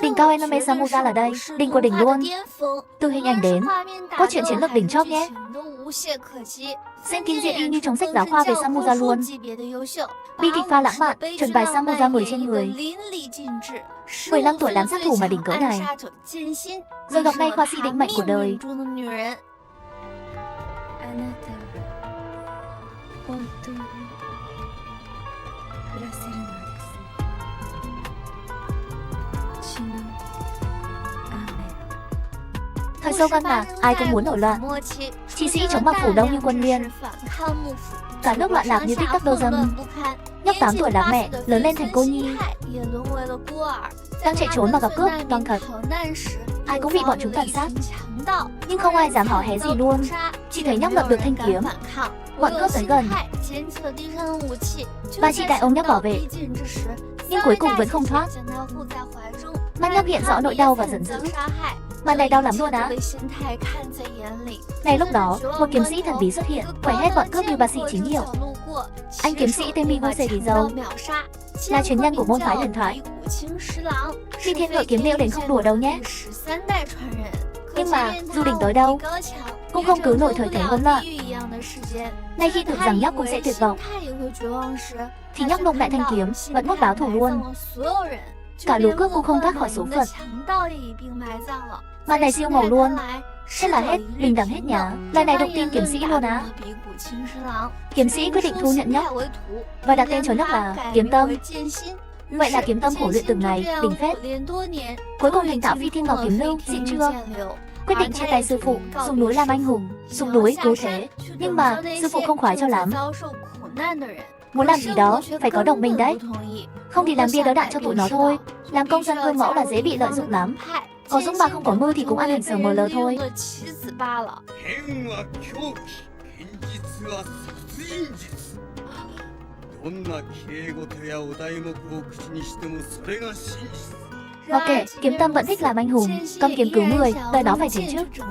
Đỉnh cao anime Samurai là đây, đỉnh của đỉnh luôn. Từ hình ảnh đến, cốt truyện chiến lược đỉnh chóp nhé. Xem kinh diện y như trong sách giáo khoa về Samurai luôn. Bi kịch pha lãng mạn, chuẩn bài Samurai 10 trên 10. 15 tuổi làm sát thủ mà đỉnh cỡ này. Rồi gặp ngay khoa sĩ định mệnh của đời. Thời sâu văn mà, ai cũng muốn nổi loạn. Chi sĩ chống mặc phủ đông như quân Liên. Cả nước loạn lạc như tích tắc đô dâm. Nhóc 8 tuổi làm mẹ, lớn lên thành cô nhi. Đang chạy trốn mà gặp cướp, toang thật. Ai cũng bị bọn chúng tàn sát. Nhưng không ai dám hỏ hé gì luôn. Chỉ thấy nhóc lập được thanh kiếm. Bọn cướp tới gần. Ba chị đại ông nhóc bảo vệ. Nhưng cuối cùng vẫn không thoát. Mắt nhóc hiện rõ nỗi đau và giận dữ. Màn này đau lắm luôn á. Ngay lúc đó, một kiếm sĩ thần bí xuất hiện, quẩy hết bọn cướp như bác sĩ chính hiệu. Anh kiếm sĩ tên Miguse thì dâu, là truyền nhân của môn phái thần thoại. Khi thiên ngựa kiếm liêu đến không đùa đâu nhé. Nhưng mà, dù đỉnh tới đâu, cũng không cứu nổi thời thế hỗn loạn. Ngay khi tưởng rằng nhóc cũng sẽ tuyệt vọng, thì nhóc nộp lại thanh kiếm, vẫn muốn báo thù luôn. Cả lũ cướp cũng không thoát khỏi số phận. Màn này siêu màu luôn. Thế là hết, bình đẳng hết nhà. Lần này động tin kiếm sĩ luôn á. Kiếm sĩ quyết định thu nhận nhóc và đặt tên cho nhóc là Kiếm Tâm. Vậy là Kiếm Tâm khổ luyện từng ngày, đỉnh phết. Cuối cùng thành thạo phi thiên ngọc kiếm lưu, xịn chưa? Quyết định chia tay sư phụ, xuống núi làm anh hùng, xuống núi cứu thế. Nhưng mà sư phụ không khoái cho lắm. Muốn làm gì đó, phải có đồng minh đấy. Không thì làm bia đỡ đạn cho tụi nó thôi. Làm công dân gương mẫu là dễ bị lợi dụng lắm. Có dũng mà không có mưu thì cũng ăn hình sờ mờ lờ thôi. Ok, Kiếm Tâm vẫn thích làm anh hùng, cầm kiếm cứu người, đời đó phải thế chứ.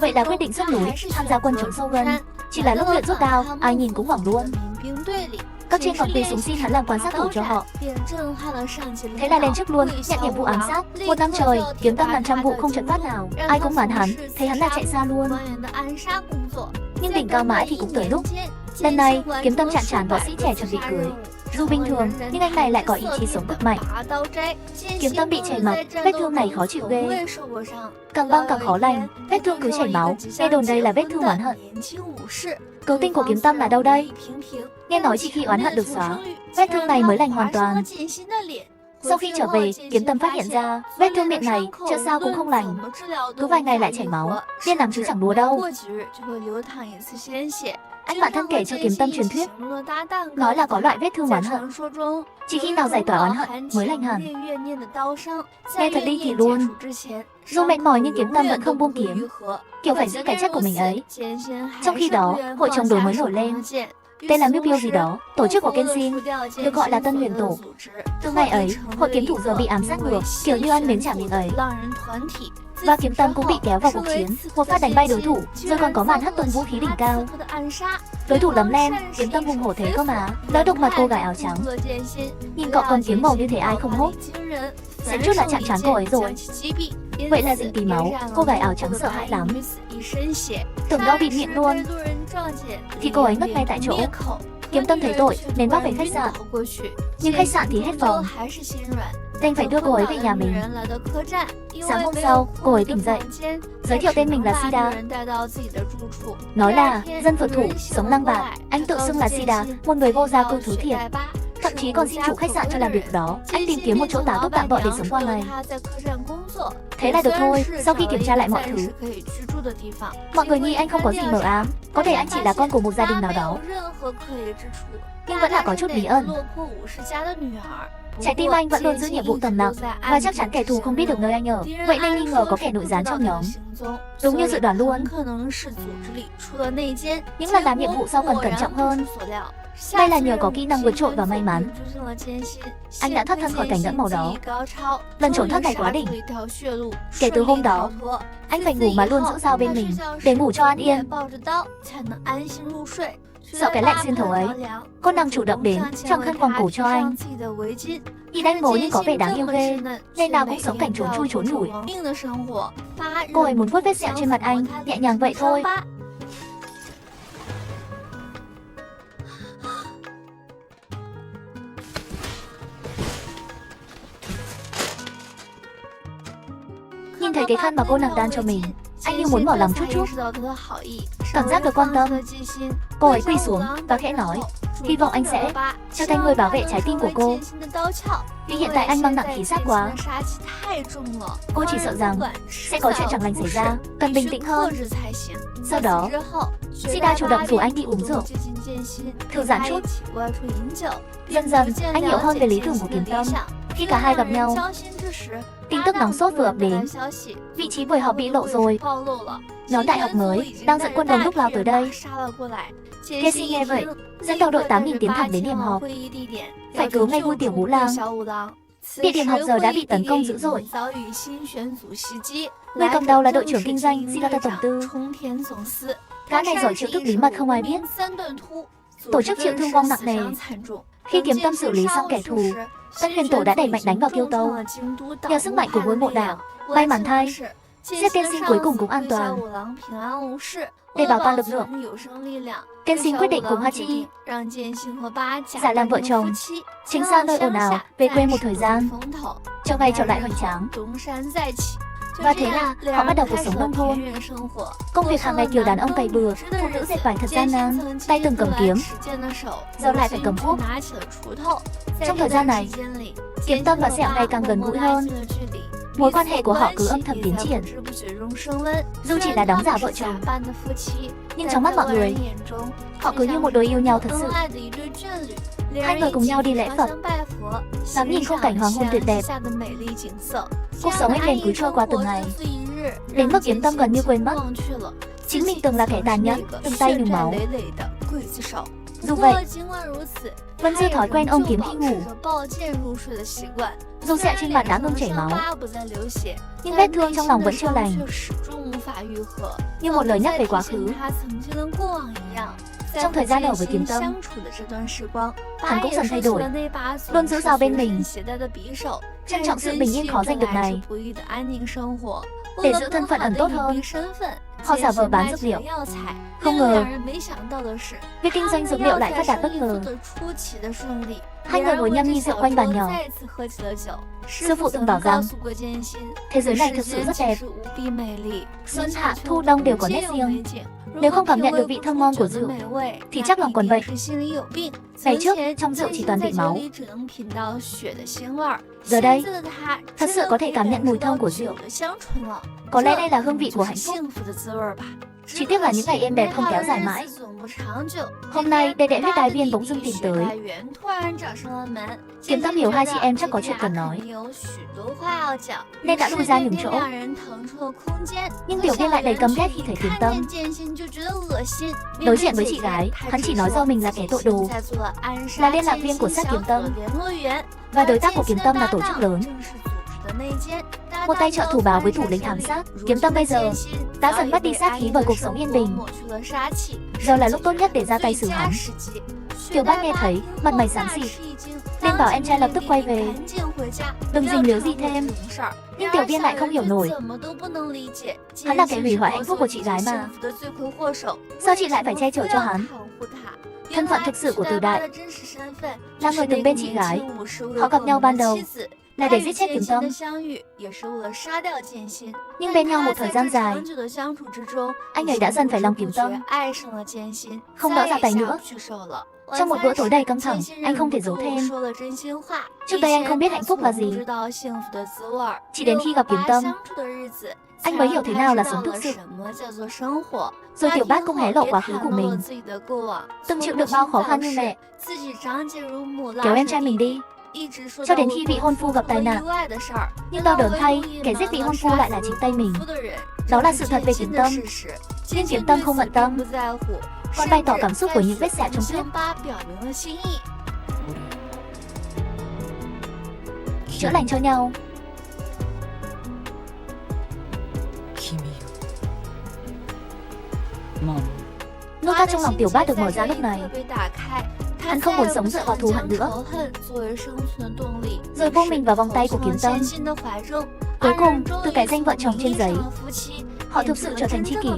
Vậy đã quyết định xuất núi, tham gia quân chống sâu gân. Chỉ là lúc luyện rút đao, ai nhìn cũng hoảng luôn. Các trên còn quỳ xuống xin hắn làm quan sát thủ cho họ. Thế là lên trước luôn, nhận nhiệm vụ ám sát. Một năm trời, Kiếm Tâm làm trăm vụ không trận phát nào. Ai cũng bán hắn, thấy hắn là chạy xa luôn. Nhưng đỉnh cao mãi thì cũng tới lúc. Lần này, Kiếm Tâm chạm trán võ sĩ trẻ chuẩn bị cưới. Dù bình thường, nhưng anh này lại có ý chí sống cực mạnh. Kiếm Tâm bị chảy mặt, vết thương này khó chịu ghê. Càng băng càng khó lành, vết thương cứ chảy máu. Nghe đồn đây là vết thương oán hận. Cứu tinh của Kiếm Tâm là đâu đây? Nghe nói chỉ khi oán hận được xóa, vết thương này mới lành hoàn toàn. Sau khi trở về, Kiếm Tâm phát hiện ra vết thương miệng này chưa sao cũng không lành. Cứ vài ngày lại chảy máu, điên lắm chứ chẳng đùa đâu. Anh bạn thân kể cho Kiếm Tâm truyền thuyết, nói là có loại vết thương oán hận, chỉ khi nào giải tỏa oán hận mới lành hẳn. Nghe thật đi thì luôn. Dù mệt mỏi nhưng Kiếm Tâm vẫn không buông kiếm, kiểu phải giữ cái chất của mình ấy. Trong khi đó, hội chống đối mới nổi lên, tên là Miêu Biêu gì đó, tổ chức của Kenshin, được gọi là Tân Huyền Tổ. Từ ngày ấy, hội kiếm thủ giờ bị ám sát ngược, kiểu như ăn miếng trả miếng ấy. Và Kiếm Tâm cũng bị kéo vào cuộc chiến, một phát đánh bay đối thủ, rồi còn có màn hất tung vũ khí đỉnh cao. Đối thủ lấm lem, Kiếm Tâm hùng hổ thế cơ mà, đỡ đụng mặt cô gái áo trắng. Nhìn cọ con kiếm màu như thế ai không hốt. Sẽ chút là chạm trán cô ấy rồi. Vậy là dính tí máu, cô gái áo trắng sợ hãi lắm. Tưởng đau bịt miệng luôn. Thì cô ấy ngất ngay tại chỗ. Kiếm Tâm thấy tội nên bắt về khách sạn. Nhưng khách sạn thì hết phòng, đành phải đưa cô ấy về nhà mình. Sáng hôm sau, cô ấy tỉnh dậy, giới thiệu tên mình là Sida. Nói là dân phượt thủ, sống lăng bạc. Anh tự xưng là Sida, một người vô gia cư thứ thiệt. Thậm chí còn xin chủ khách sạn cho làm việc đó. Anh tìm kiếm một chỗ tá túc tạm bợ để sống qua ngày. Thế là được thôi. Sau khi kiểm tra lại mọi thứ, mọi người nghĩ anh không có gì mờ ám, có thể anh chỉ là con của một gia đình nào đó, nhưng vẫn là có chút bí ẩn. Trái tim anh vẫn luôn giữ nhiệm vụ tầm nặng, và chắc chắn kẻ thù không biết được nơi anh ở. Vậy nên nghi ngờ có kẻ nội gián trong nhóm. Đúng như dự đoán luôn. Những lần làm nhiệm vụ sau cần cẩn trọng hơn. May là nhờ có kỹ năng vượt trội và may mắn, anh đã thoát thân khỏi cảnh ngẫn màu đó. Lần trốn thoát này quá đỉnh. Kể từ hôm đó, anh phải ngủ mà luôn giữ dao bên mình, để ngủ cho an yên. Sợ cái lạnh xuyên thấu ấy, cô nàng chủ động đến choàng khăn quàng cổ cho anh. Nhìn anh ngồi nhưng có vẻ đáng yêu ghê, nên nào cũng sống cảnh trốn chui trốn lủi. Cô ấy muốn vuốt vết sẹo trên mặt anh, nhẹ nhàng vậy thôi. Nhìn thấy cái khăn mà cô nàng đan cho mình, anh như muốn mở lòng chút chút. Cảm giác được quan tâm, cô ấy quỳ xuống và khẽ nói, hy vọng anh sẽ trở thành người bảo vệ trái tim của cô. Vì hiện tại anh mang nặng khí sát quá. Cô chỉ sợ rằng sẽ có chuyện chẳng lành xảy ra, cần bình tĩnh hơn. Sau đó, Sida chủ động rủ anh đi uống rượu, thư giãn chút. Dần dần, anh hiểu hơn về lý tưởng của Kiếm Tâm. Khi cả hai gặp nhau, tin tức nóng sốt vừa ập đến. Vị trí buổi họp bị lộ rồi. Nhóm đại học mới đang dẫn quân đông đúc lao tới đây. Casey nghe vậy, dẫn đầu đội 8.000 tiến thẳng đến điểm họp. Phải cứu ngay ngôi tiểu ngũ lang. Địa điểm họp giờ đã bị tấn công dữ dội. Người cầm đầu là đội trưởng kinh doanh Siddhartha tổng tư. Gã này giỏi chiêu thức bí mật không ai biết, tổ chức chịu thương vong nặng nề. Khi Kiếm Tâm xử lý xong kẻ thù, Tân Huyền Tổ đã đẩy mạnh đánh vào Kiêu Tâu. Nhờ sức mạnh của ngôi mộ đảo, may mắn thay, Giết Kenshin cuối cùng cũng an toàn. Để bảo toàn lực lượng, Kenshin quyết định cùng Hachi giả làm vợ chồng, tránh xa nơi ồn ào, về quê một thời gian, cho vay trở lại hoành tráng. Và thế là họ bắt đầu cuộc sống nông thôn. Công việc hàng ngày kiểu đàn ông cày bừa, phụ nữ dệt vải thật gian nan, tay từng cầm kiếm, giờ lại phải cầm cuốc. Trong thời gian này, Kiếm Tâm và Sẹo ngày càng gần gũi hơn. Mối quan hệ của họ cứ âm thầm tiến triển. Dù chỉ là đóng giả vợ chồng, nhưng trong mắt mọi người, họ cứ như một đôi yêu nhau thật sự. Hai người cùng nhau đi lễ Phật, ngắm nhìn khung cảnh hoàng hôn tuyệt đẹp. Cuộc sống anh cứ trôi qua từng ngày, đến mức Kiếm Tâm gần như quên mất chính mình từng là kẻ tàn nhẫn, từng tay nhúng máu. Dù vậy, vẫn giữ thói quen ôm kiếm khi ngủ. Dù sẹo trên mặt đã ngưng chảy máu, nhưng vết thương trong lòng vẫn chưa lành, như một lời nhắc về quá khứ. Trong thời gian ở với Kiếm Tâm, hắn cũng dần thay đổi, luôn giữ dao bên mình, trân trọng sự bình yên khó giành được này. Để giữ thân phận ẩn tốt hơn, họ giả vờ bán dược liệu. Không ngờ, việc kinh doanh dược liệu lại phát đạt bất ngờ. Hai người ngồi nhâm nhi rượu quanh bàn nhỏ. Sư phụ từng bảo rằng, thế giới này thực sự rất đẹp. Xuân hạ, thu đông đều có nét riêng. Nếu không cảm nhận được vị thơm ngon của rượu, thì chắc lòng còn bệnh. Ngày trước, trong rượu chỉ toàn vị máu. Giờ đây, thật sự có thể cảm nhận mùi thơm của rượu. Có lẽ đây là hương vị của hạnh phúc. Chỉ tiếc là những ngày êm đẹp không kéo dài mãi. Hôm nay, đệ đệ huyết đài viên bỗng dưng tìm tới. Kiếm Tâm hiểu hai chị em chắc có chuyện cần nói, nên đã lui ra nhường chỗ. Nhưng tiểu viên lại đầy căm ghét khi thấy Kiếm Tâm. Đối diện với chị gái, hắn chỉ nói do mình là kẻ tội đồ, là liên lạc viên của sát Kiếm Tâm, và đối tác của Kiếm Tâm là tổ chức lớn. Một tay trợ thủ báo với thủ lĩnh ám sát. Kiếm Tâm bây giờ đã dần mất đi sát khí bởi cuộc sống yên bình. Giờ là lúc tốt nhất để ra tay xử hắn. Tiểu Bác nghe thấy, mặt mày xám xịt, nên bảo em trai lập tức quay về, đừng dính líu gì thêm. Nhưng tiểu viên lại không hiểu nổi, hắn là kẻ hủy hoại hạnh phúc của chị gái mà, sao chị lại phải che chở cho hắn? Thân phận thực sự của Từ Đại là người từng bên chị gái. Họ gặp nhau ban đầu là để giết chết Kiếm Tâm, nhưng bên nhau một thời gian dài, anh ấy đã dần phải lòng Kiếm Tâm, không đỡ ra tay nữa. Trong một bữa tối đầy căng thẳng, anh không thể giấu thêm. Trước đây anh không biết hạnh phúc là gì. Chỉ đến khi gặp Kiếm Tâm, anh mới hiểu thế nào là sống thực sự. Rồi Tiểu Bác cũng hé lộ quá khứ của mình, từng chịu được bao khó khăn như mẹ. Kéo em trai mình đi, cho đến khi vị hôn phu gặp tai nạn. Nhưng đau đớn thay, kẻ giết vị hôn phu lại là chính tay mình. Đó là sự thật về Kiếm Tâm. Nhưng Kiếm Tâm không bận tâm, còn bày tỏ cảm xúc của những vết sẹo trong thuyết. Chữa lành cho nhau. Nút thắt trong lòng Tiểu Bát được mở ra lúc này. Hắn không muốn sống dựa vào thù hận nữa, rồi buông mình vào vòng tay của Kiếm Tâm. Cuối cùng, từ cái danh vợ chồng trên giấy, họ thực sự trở thành tri kỷ.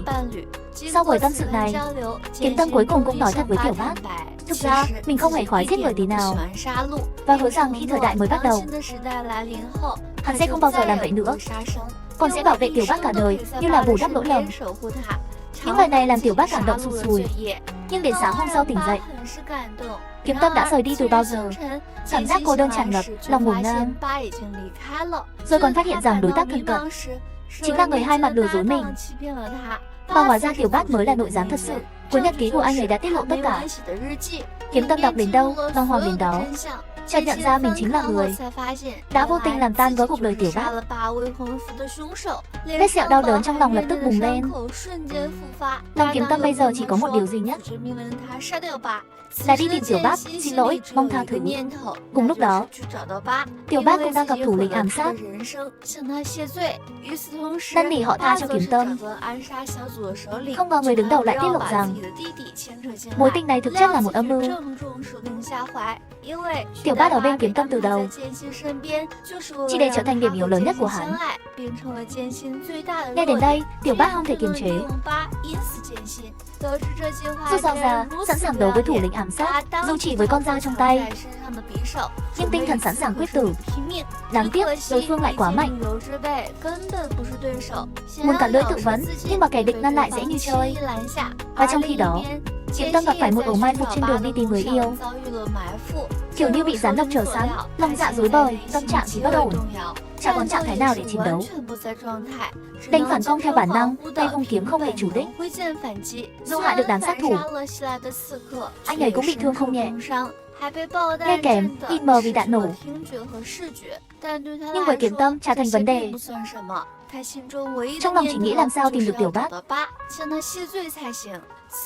Sau buổi tâm sự này, Kiếm Tâm cuối cùng cũng nói thật với Tiểu Bát. Thực ra, mình không hề khoái giết người tí nào, và hứa rằng khi thời đại mới bắt đầu, hắn sẽ không bao giờ làm vậy nữa, còn sẽ bảo vệ Tiểu Bát cả đời như là bù đắp lỗi lầm. Những lời này làm Tiểu Bát cảm động sụt sùi. Nhưng đến sáng hôm sau tỉnh dậy, Kiếm Tâm đã rời đi từ bao giờ. Cảm giác cô đơn tràn ngập, lòng ngổn ngang. Rồi còn phát hiện rằng đối tác thân cận chính là người hai mặt lừa dối mình. Mà hóa ra Tiểu Bát mới là nội gián thật sự. Cuốn nhật ký của anh ấy đã tiết lộ tất cả. Kiếm Tâm đọc đến đâu, bàng hoàng đến đó. Chợt nhận ra mình chính là người đã vô tình làm tan vỡ cuộc đời Tiểu Bát. Vết sẹo đau đớn trong lòng lập tức bùng lên. Lòng Kiếm Tâm bây giờ chỉ có một điều duy nhất, là đi tìm Tiểu Bát, xin lỗi, mong tha thứ. Cùng lúc đó, Tiểu Bát cũng đang gặp thủ lĩnh ám sát, năn nỉ họ tha cho Kiếm Tâm. Không ngờ người đứng đầu lại tiết lộ rằng mối tình này thực chất là một âm mưu. Tiểu Bát ở bên Kiếm Tâm từ đầu, chỉ để trở thành điểm yếu lớn nhất của hắn. Nghe đến đây, Tiểu Bát không thể kiềm chế, rút dao ra, sẵn sàng đấu với thủ lĩnh ám sát, dù chỉ với con dao trong tay, nhưng tinh thần sẵn sàng quyết tử. Đáng tiếc, đối phương lại quá mạnh. Muốn cản lưỡi tự vấn, nhưng mà kẻ địch ngăn lại dễ như chơi. Và trong khi đó, Kiếm Tâm gặp phải một ổ mai phục trên đường đi tìm người yêu. Kiểu như bị rắn độc chờ sẵn, lòng dạ rối bời, tâm trạng thì bất ổn, chẳng còn trạng thái nào để chiến đấu. Đành phản công theo bản năng, tay vung kiếm không hề chủ đích. Dù hạ được đám sát thủ, anh ấy cũng bị thương không nhẹ, nghe kém, in mờ vì đạn nổ. Nhưng với Kiếm Tâm chả thành vấn đề. Trong lòng chỉ nghĩ làm sao tìm được Tiểu Bát.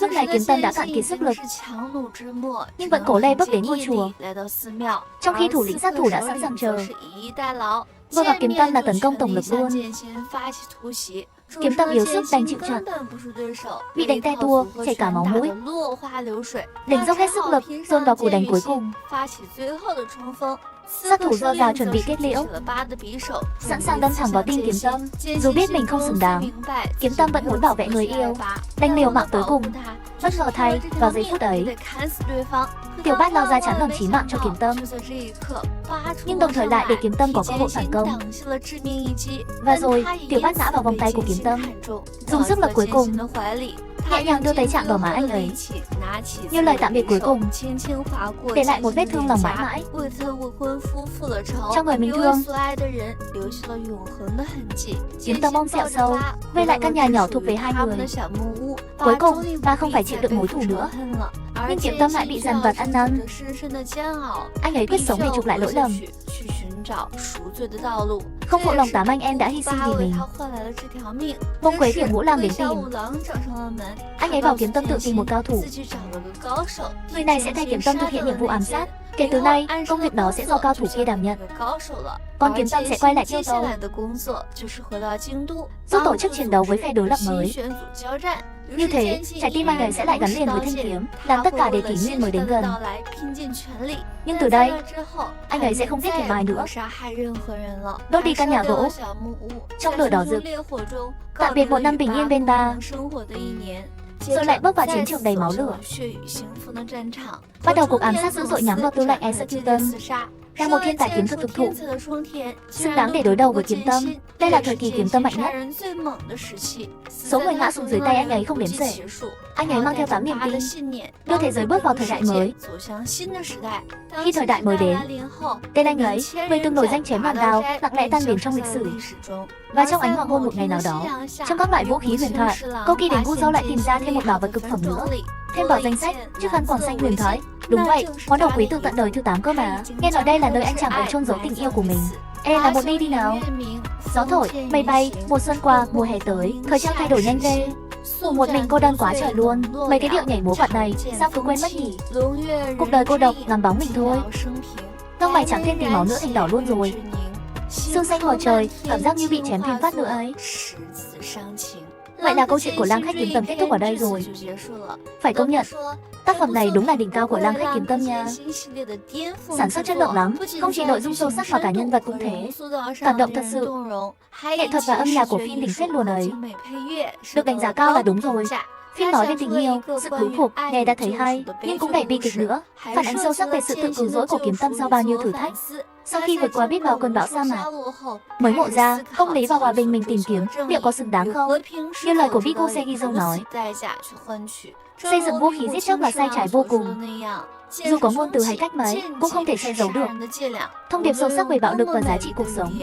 Lúc này Kiếm Tâm đã cạn kiệt sức lực, nhưng vẫn cố lê bước đến ngôi chùa, trong khi thủ lĩnh sát thủ đã sẵn sàng chờ. Vừa gặp Kiếm Tâm là tấn công tổng lực luôn. Kiếm Tâm yếu sức đành chịu trận, bị đánh te tua, chảy cả máu mũi. Đành dốc hết sức lực, dồn vào cú đánh cuối cùng. Sát thủ giơ dao chuẩn bị kết liễu, sẵn sàng đâm thẳng vào tim Kiếm Tâm. Dù biết mình không xứng đáng, Kiếm Tâm vẫn muốn bảo vệ người yêu, đành liều mạng tới cùng. Bất ngờ thay, vào giây phút ấy, Tiểu Bát lao ra chắn đòn chí mạng cho Kiếm Tâm, nhưng đồng thời lại để Kiếm Tâm có cơ hội phản công. Và rồi, Tiểu Bát ngã vào vòng tay của Kiếm Tâm, dùng sức lực cuối cùng, nhẹ nhàng đưa tay chạm vào má anh ấy, như lời tạm biệt cuối cùng, để lại một vết thương lòng mãi mãi. Trong người mình thương, Kiếm Tâm ôm sẹo sâu, về lại căn nhà nhỏ thuộc về hai người. Cuối cùng, ta không phải chịu đựng mối thù nữa, nhưng Kiếm Tâm lại bị dằn vặt ăn năn. Anh ấy quyết sống để chuộc lại lỗi lầm, không phụ lòng 8 anh em đã hy sinh vì mình. Bông Quế Tiểu Ngũ Lang đến tìm. Anh ấy bảo Kiếm Tâm tự tìm một cao thủ, người này sẽ thay Kiếm Tâm thực hiện nhiệm vụ ám sát. Kể từ nay, công việc đó sẽ do cao thủ kia đảm nhận, còn Kiếm Tâm sẽ quay lại Châu Tô, giúp tổ chức chiến đấu với phe đối lập mới. Như thế, trái tim anh ấy sẽ lại gắn liền với thanh kiếm, làm tất cả để kỷ nguyên mới đến gần. Nhưng từ đây, anh ấy sẽ không giết thêm ai nữa, đốt đi căn nhà gỗ trong lửa đỏ rực, tạm biệt một năm bình yên bên ta, rồi lại bước vào chiến trường đầy máu lửa, bắt đầu cuộc ám sát dữ dội nhắm vào tư lệnh Execution, là một thiên tài kiếm thuật thực thụ, xứng đáng để đối đầu với Kiếm Tâm. Đây là thời kỳ Kiếm Tâm mạnh nhất. Số người ngã xuống dưới tay anh ấy không đếm xuể. Anh ấy mang theo 8 niềm tin, đưa thế giới bước vào thời đại mới. Khi thời đại mới đến, tên anh ấy, người từng nổi danh chém loạn đao, lặng lẽ tan biến trong lịch sử. Và trong ánh hoàng hôn một ngày nào đó, trong các loại vũ khí huyền thoại, Koki đến Guzo lại tìm ra thêm một bảo vật cực phẩm nữa, thêm vào danh sách chiếc khăn quàng xanh huyền thoại. Đúng vậy, món đồ quý từ tận đời thứ 8 cơ mà. Nghe nói đây là nơi anh chàng ấy chôn giấu tình yêu của mình. Ê, là một đi đi nào. Gió thổi, mây bay, mùa xuân qua, mùa hè tới, thời trang thay đổi nhanh ghê. Một mình cô đơn quá trời luôn. Mấy cái điệu nhảy múa quạt này, sao cứ quên mất nhỉ? Cuộc đời cô độc, làm bóng mình thôi. Lông mày chẳng thêm tí máu nữa thành đỏ luôn rồi. Sương xanh mờ trời, cảm giác như bị chém thêm phát nữa ấy. Vậy là câu chuyện của Lang Khách Kiếm Tâm kết thúc ở đây rồi. Phải công nhận, tác phẩm này đúng là đỉnh cao của Lang Khách Kiếm Tâm nha. Sản xuất chất lượng lắm, không chỉ nội dung sâu sắc mà cả nhân vật cũng thế. Cảm động thật sự. Nghệ thuật và âm nhạc của phim đỉnh phết luôn ấy. Được đánh giá cao là đúng rồi. Phim nói về tình yêu, sự cứu phục, nghe đã thấy hay, nhưng cũng đầy bi kịch nữa. Phản ánh sâu sắc về sự tự cứu rỗi của Kiếm Tâm sau bao nhiêu thử thách. Sau khi vượt qua biết bao cơn bão sa mạc, mới ngộ ra công lý và hòa bình mình tìm kiếm liệu có xứng đáng không? Như lời của Vigo Segizo nói, xây dựng vũ khí giết chóc là sai trái vô cùng. Dù có ngôn từ hay cách mấy, cũng không thể che giấu được thông điệp sâu sắc về bạo lực và giá trị cuộc sống.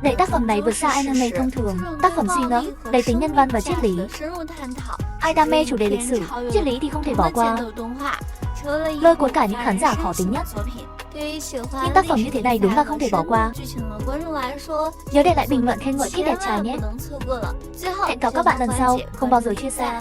Để tác phẩm này vượt xa anime thông thường, tác phẩm suy ngẫm, đầy tính nhân văn và triết lý. Ai đam mê chủ đề lịch sử, triết lý thì không thể bỏ qua. Lôi cuốn cả những khán giả khó tính nhất. Những tác phẩm như thế này đúng là không thể bỏ qua. Nhớ để lại bình luận khen ngợi Kid đẹp trai nhé. Hẹn gặp các bạn lần sau, không bao giờ chia xa.